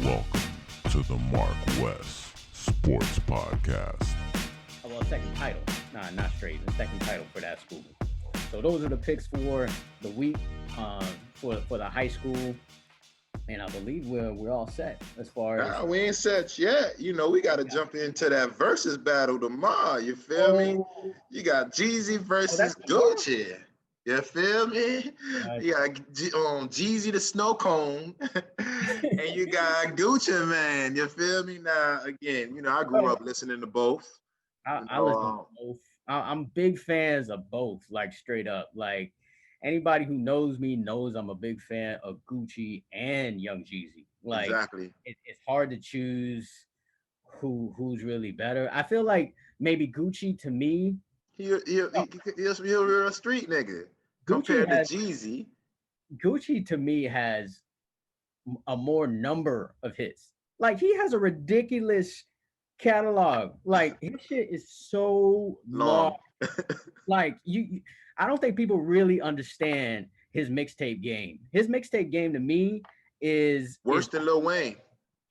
Welcome to the MarcWes Sports Podcast. Well, second title. Nah, not straight. The second title for that school. So those are the picks for the week for the high school. And I believe we're all set as far as. Nah, we ain't set yet. You know, we got to jump into that versus battle tomorrow. You feel me? You got Jeezy versus Gucci. You feel me? You got Jeezy the Snow Cone, and you got Gucci, man. You feel me? Now, again, you know, I grew up listening to both. I listen to both. I'm big fans of both, like straight up. Like anybody who knows me knows I'm a big fan of Gucci and Young Jeezy. Like exactly, it's hard to choose who's really better. I feel like maybe Gucci to me. He's a street nigga compared to Jeezy. Gucci to me has a more number of hits. Like he has a ridiculous catalog. Like his shit is so long. Like I don't think people really understand his mixtape game. His mixtape game to me is worse than Lil Wayne.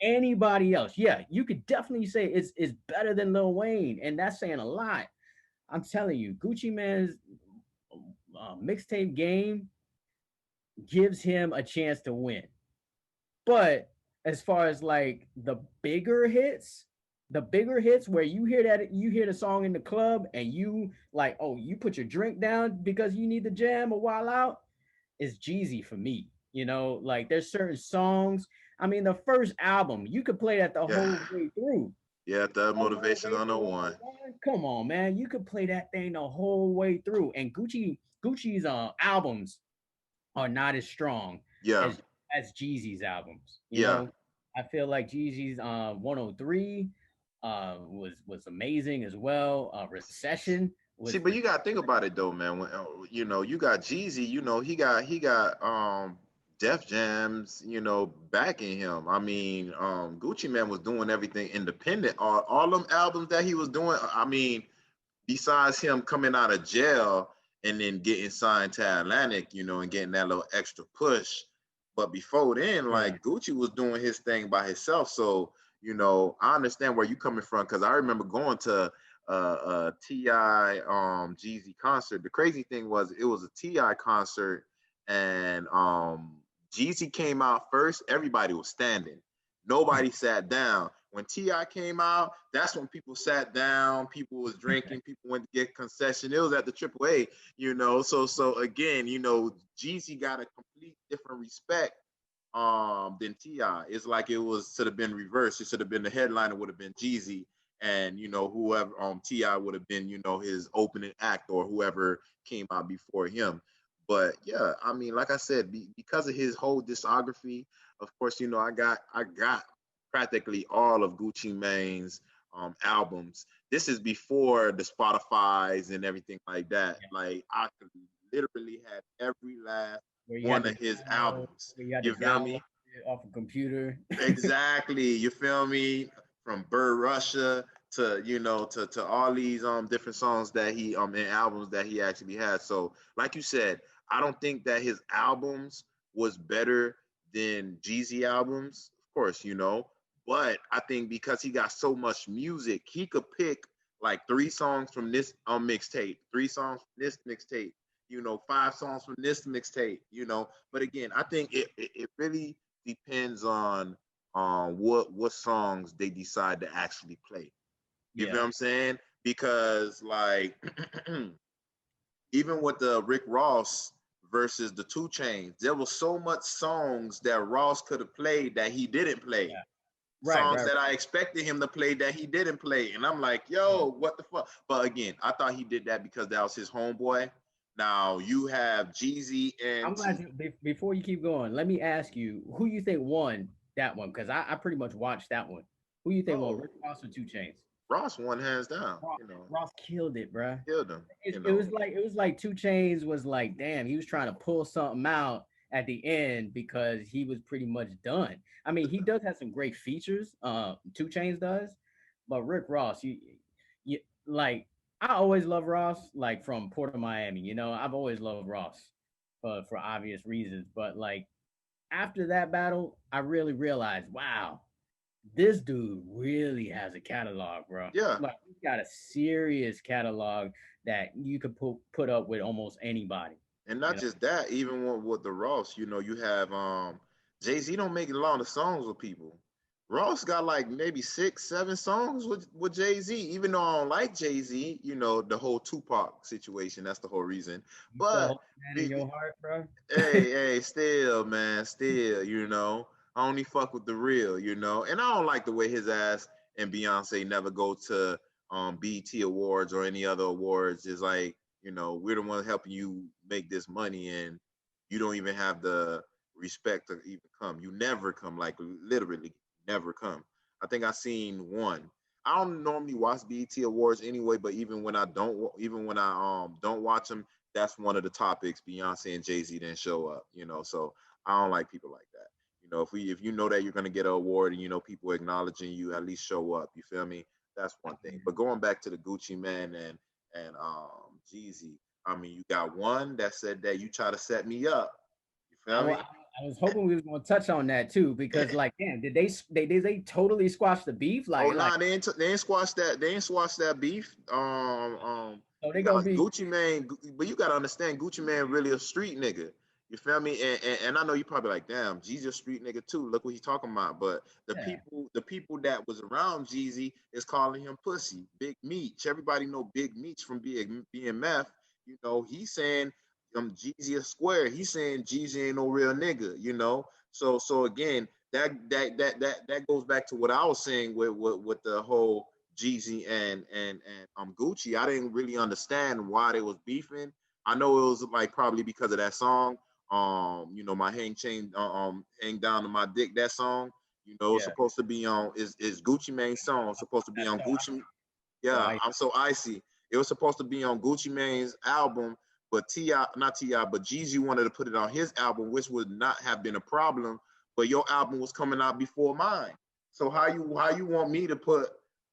Anybody else? Yeah, you could definitely say it's better than Lil Wayne, and that's saying a lot. I'm telling you, Gucci Mane's mixtape game gives him a chance to win. But as far as like the bigger hits where you hear the song in the club and you like, oh, you put your drink down because you need the jam or while out, is Jeezy for me. You know, like there's certain songs. I mean, the first album, you could play that the whole way through. Yeah, the Motivation 101. Come on, man. You could play that thing the whole way through. And Gucci's albums are not as strong as Jeezy's albums. You know? I feel like Jeezy's 103 was amazing as well. Recession. See, but you gotta think about it though, man. When you know, you got Jeezy, you know, he got Def Jams, you know, backing him. I mean, Gucci Mane was doing everything independent. All them albums that he was doing, I mean, besides him coming out of jail and then getting signed to Atlantic, you know, and getting that little extra push. But before then, like Gucci was doing his thing by himself. So, you know, I understand where you're coming from because I remember going to T.I. Jeezy concert. The crazy thing was it was a T.I. concert and Jeezy came out first. Everybody was standing. Nobody sat down. When T.I. came out, that's when people sat down. People was drinking. People went to get concession. It was at the AAA, you know. So again, you know, Jeezy got a complete different respect than T.I. It's like it should have been reversed. It should have been the headliner would have been Jeezy, and you know whoever T.I. would have been, you know, his opening act or whoever came out before him. But yeah, I mean, like I said, because of his whole discography, of course, you know, I got practically all of Gucci Mane's albums. This is before the Spotify's and everything like that. Like I could literally have every last one of his albums. You feel me? Off a computer. Exactly. You feel me? From Bird Russia to, you know, to all these different songs that he and albums that he actually had. So like you said, I don't think that his albums was better than Jeezy albums, of course, you know, but I think because he got so much music, he could pick like 3 songs from this mixtape, 3 songs from this mixtape, you know, 5 songs from this mixtape, you know. But again, I think it really depends on what songs they decide to actually play. You know what I'm saying? Because like even with the Rick Ross versus the 2 Chainz, there was so much songs that Ross could have played that he didn't play. Yeah. Songs that I expected him to play that he didn't play. And I'm like, yo, what the fuck? But again, I thought he did that because that was his homeboy. Now you have Jeezy and I'm glad before you keep going, let me ask you who you think won that one, because I pretty much watched that one. Who you think won, Rick Ross or 2 Chainz? Ross won hands down. Ross killed it, bro. Killed him. It was like 2 Chainz was like, damn, he was trying to pull something out at the end because he was pretty much done. I mean, he does have some great features. 2 Chainz does, but Rick Ross, you like, I always love Ross, like from Port of Miami. You know, I've always loved Ross for obvious reasons, but like after that battle, I really realized, wow, this dude really has a catalog, bro. Yeah. Like he's got a serious catalog that you could put up with almost anybody. And You not know, just that, even with the Ross, you know, you have Jay-Z don't make a lot of songs with people. Ross got like maybe 6, 7 songs with Jay-Z, even though I don't like Jay-Z, you know, the whole Tupac situation, that's the whole reason. you still But hold that in your heart, bro. hey, still, man, still, you know, I only fuck with the real, you know, and I don't like the way his ass and Beyonce never go to BET Awards or any other awards. It's like, you know, we're the ones helping you make this money, and you don't even have the respect to even come. You never come, like literally never come. I think I seen one. I don't normally watch BET Awards anyway, but even when I don't watch them, that's one of the topics. Beyonce and Jay-Z didn't show up, you know. So I don't like people like that. You know, if you know that you're gonna get an award and you know people acknowledging you, at least show up. You feel me? That's one thing. But going back to the Gucci Man and Jeezy, I mean, you got one that said that you try to set me up. You I, feel wa- me? I was hoping we was gonna touch on that too, because like, damn, did they totally squash the beef? Oh Like, nah, they ain't squash that. They ain't squash that beef. so they Nah, gonna be Gucci Mane, but you gotta understand, Gucci Mane really a street nigga. You feel me? And I know you probably like, damn, Jeezy a street nigga too. Look what he's talking about. But yeah. the people that was around Jeezy is calling him pussy, Big Meech. Everybody know Big Meech from BMF. You know, he's saying Jeezy a square. He's saying Jeezy ain't no real nigga. You know, so again, that goes back to what I was saying with the whole Jeezy and Gucci. I didn't really understand why they was beefing. I know it was like probably because of that song. You know, my hang down to my dick. That song, you know, it's Yeah. supposed to be on is Gucci Mane's song. It's supposed to be That's on Gucci. so Yeah, I I'm so icy. It was supposed to be on Gucci Mane's album, but not Ti, but Jeezy wanted to put it on his album, which would not have been a problem. But your album was coming out before mine. So how you want me to put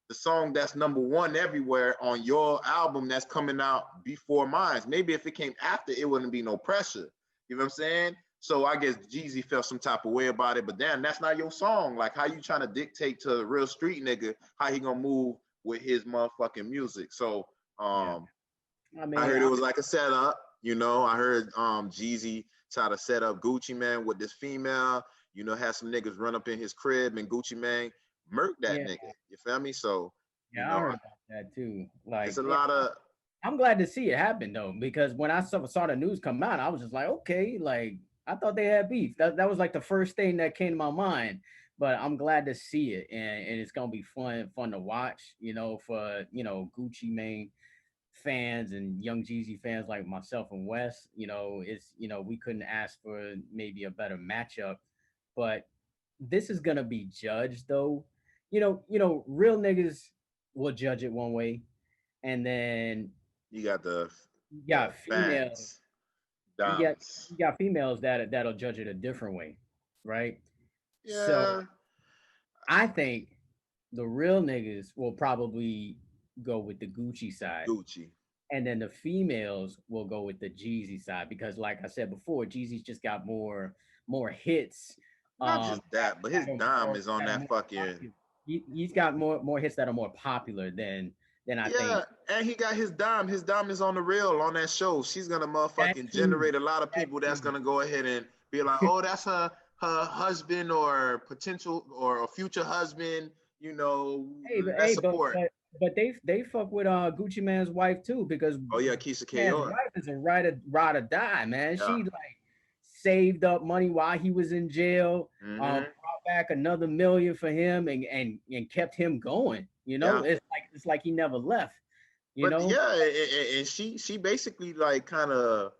the song that's number one everywhere on your album that's coming out before mine? Maybe if it came after, it wouldn't be no pressure. You know what I'm saying? So I guess Jeezy felt some type of way about it, but damn, that's not your song. Like, how you trying to dictate to a real street nigga how he gonna move with his motherfucking music? So yeah. I I mean, heard it was like a setup. You know, I heard Jeezy try to set up Gucci Man with this female. You know, had some niggas run up in his crib and Gucci Man murk that yeah, nigga. You feel me? So you yeah, I know, heard about that too. it's Like, a yeah, lot of I'm glad to see it happen though, because when I saw the news come out, I was just like, okay, like I thought they had beef. That was like the first thing that came to my mind. But I'm glad to see it, and it's gonna be fun to watch. You know, for Gucci Mane fans and Young Jeezy fans like myself and Wes. We couldn't ask for maybe a better matchup, but this is gonna be judged though. Real niggas will judge it one way, and then you got you the got females. fans, You got Doms. you got females that'll judge it a different way, right? So Yeah, I think the real niggas will probably go with the Gucci side, Gucci. and then the females will go with the Jeezy side because, like I said before, Jeezy's just got more hits. Not just that, but his dime is on That are that more fucking popular. He's got more hits that are more popular than I think. yeah, and he got his dime. His dime is on the real on that show. She's gonna That motherfucking too. generate a lot of That people that's too. gonna go ahead and be like, oh, that's her husband or potential or a future husband. You know, Hey, but let's hey, but support. but but they fuck with Gucci Man's wife too, because Oh yeah, Keisha Man's Kaur. wife is a ride or die, man. Yeah. She like saved up money while he was in jail, Mm-hmm. brought back another million for him, and kept him going. Yeah. It's like he never left. You But know, yeah, and she basically like kind of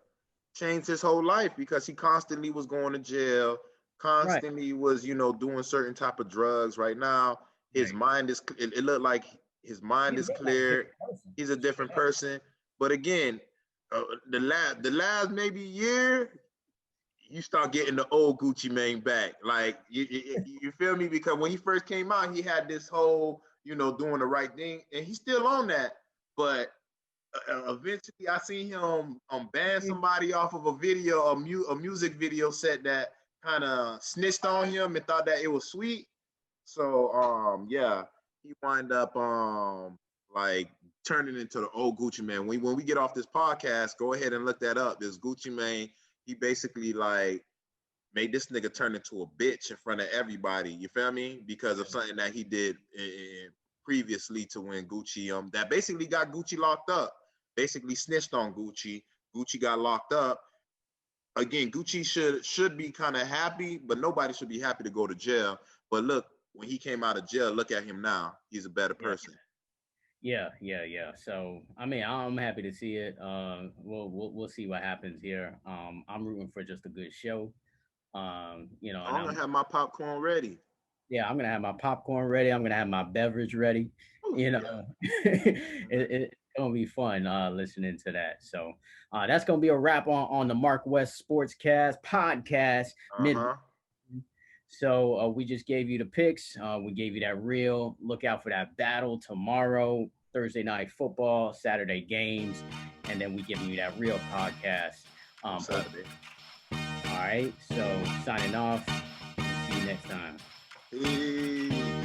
changed his whole life because he constantly was going to jail, right, constantly was doing certain type of drugs. Right now, his right. mind is it looked like his mind He is looked like a clear. different person. He's a Straight different up. person. But again, the last maybe year, you start getting the old Gucci Mane back. Like you feel me? Because when he first came out, he had this whole doing the right thing, and he's still on that. But eventually, I seen him ban somebody off of a video, a music video set that kind of snitched on him and thought that it was sweet. So yeah, he wind up like turning into the old Gucci Mane. When we get off this podcast, go ahead and look that up. This Gucci Mane, he basically like made this nigga turn into a bitch in front of everybody. You feel me? Because of something that he did previously to when Gucci that basically got Gucci locked up. Basically snitched on Gucci. Gucci got locked up. Again, Gucci should be kind of happy, but nobody should be happy to go to jail. But look, when he came out of jail, look at him now. He's a better person. Yeah. So I mean, I'm happy to see it. We'll see what happens here. I'm rooting for just a good show. You know, and I'm gonna have my popcorn ready. Yeah, I'm gonna have my popcorn ready. I'm gonna have my beverage ready. Ooh, You know, it's gonna be fun listening to that. So that's gonna be a wrap on the MarcWes Sportscast podcast. So we just gave you the picks. We gave you that reel. Look out for that battle tomorrow, Thursday night football, Saturday games, and then we giving you that real podcast Saturday. All right. So signing off. See you next time. Peace.